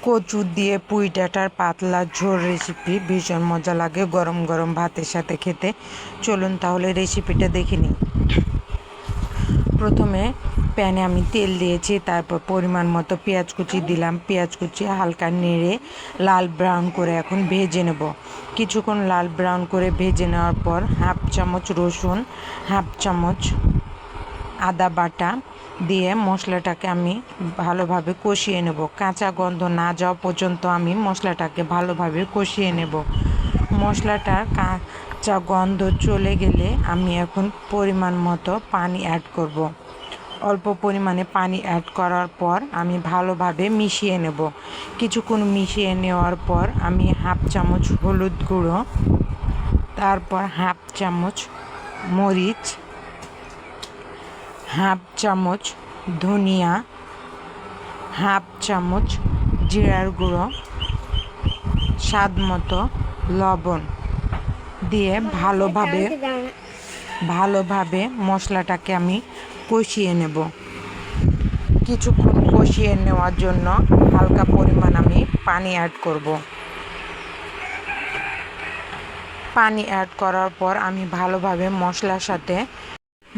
কচু দিয়ে পুঁই ডাঁটার পাতলা ঝোল রেসিপি ভীষণ মজা লাগে গরম গরম ভাতের সাথে খেতে। চলুন তাহলে রেসিপিটা দেখে নিই। প্রথমে প্যানে আমি তেল দিয়েছি, তারপর পরিমাণ মতো পেঁয়াজ কুচি দিলাম। পেঁয়াজ কুচি হালকা নেড়ে লাল ব্রাউন করে এখন ভেজে নেব। কিছুক্ষণ লাল ব্রাউন করে ভেজে নেওয়ার পর হাফ চামচ রসুন, হাফ চামচ আদা বাটা দিয়ে মশলাটাকে আমি ভালোভাবে কষিয়ে নেব। কাঁচা গন্ধ না যাওয়া পর্যন্ত আমি মশলাটাকে ভালোভাবে কষিয়ে নেব। মশলাটার কাঁচা গন্ধ চলে গেলে আমি এখন পরিমাণ মতো পানি অ্যাড করব। অল্প পরিমাণে পানি অ্যাড করার পর আমি ভালোভাবে মিশিয়ে নেব। কিছুক্ষণ মিশিয়ে নেওয়ার পর আমি হাফ চামচ হলুদ গুঁড়ো, তারপর হাফ চামচ মরিচ, হাফ চামচ ধনিয়া, হাফ চামচ জিরার গুঁড়ো, স্বাদ মতো লবণ দিয়ে ভালোভাবে মশলাটাকে আমি কষিয়ে নেব। কিছুক্ষণ কষিয়ে নেওয়ার জন্য হালকা পরিমাণ আমি পানি অ্যাড করব। পানি অ্যাড করার পর আমি ভালোভাবে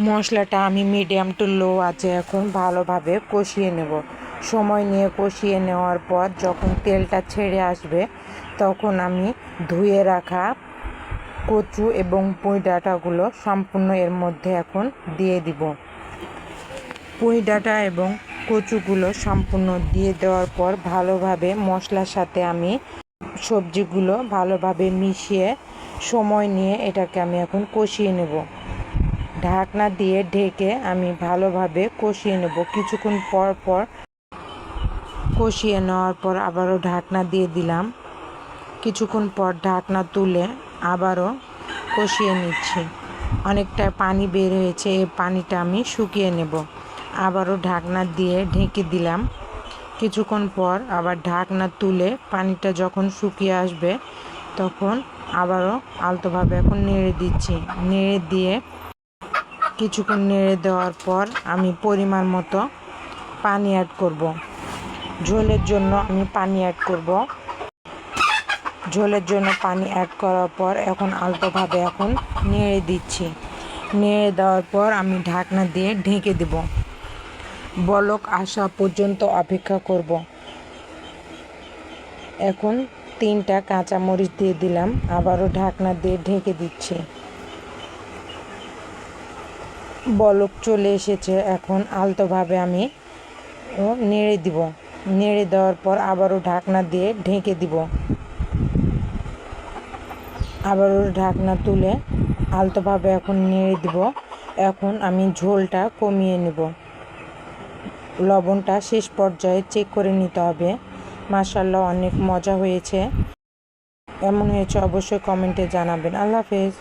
মশলাটা আমি মিডিয়াম টু লো আছে এখন ভালোভাবে কষিয়ে নেব। সময় নিয়ে কষিয়ে নেওয়ার পর যখন তেলটা ছেড়ে আসবে তখন আমি ধুয়ে রাখা কচু এবং পুঁই ডাঁটাগুলো সম্পূর্ণ এর মধ্যে এখন দিয়ে দিব। পুঁই ডাঁটা এবং কচুগুলো সম্পূর্ণ দিয়ে দেওয়ার পর ভালোভাবে মশলার সাথে আমি সবজিগুলো ভালোভাবে মিশিয়ে সময় নিয়ে এটাকে আমি এখন কষিয়ে নেব। ঢাকনা দিয়ে ঢেকে আমি ভালোভাবে কষিয়ে নেব। কিছুক্ষণ পর কষিয়ে নেওয়ার পর আবারও ঢাকনা দিয়ে দিলাম। কিছুক্ষণ পর ঢাকনা তুলে আবারও কষিয়ে নিচ্ছি। অনেকটা পানি বের হয়েছে, এই পানিটা আমি শুকিয়ে নেব। আবারও ঢাকনা দিয়ে ঢেকে দিলাম। কিছুক্ষণ পর আবার ঢাকনা তুলে পানিটা যখন শুকিয়ে আসবে তখন আবারও আলতোভাবে এখন নেড়ে দিচ্ছি। নেড়ে দিয়ে কিছুক্ষণ নেড়ে দেওয়ার পর আমি পরিমাণ মতো পানি অ্যাড করব। ঝোলের জন্য আমি পানি অ্যাড করব। ঝোলের জন্য পানি অ্যাড করার পর এখন আলতোভাবে এখন নেড়ে দিচ্ছি। নেড়ে দেওয়ার পর আমি ঢাকনা দিয়ে ঢেকে দেব। বলক আসা পর্যন্ত অপেক্ষা করব। এখন 3টা কাঁচামরিচ দিয়ে দিলাম। আবারও ঢাকনা দিয়ে ঢেকে দিচ্ছি। বলক চলে এসেছে, এখন আলতোভাবে আমি নেড়ে দিব। নেড়ে দেওয়ার পর আবারও ঢাকনা দিয়ে ঢেকে দিব। আবারও ঢাকনা তুলে আলতোভাবে এখন নেড়ে দিব। এখন আমি ঝোলটা কমিয়ে নেব। লবণটা শেষ পর্যায়ে চেক করে নিতে হবে। মাশাআল্লাহ, অনেক মজা হয়েছে। এমন হয়েছে অবশ্যই কমেন্টে জানাবেন। আল্লাহ হাফেজ।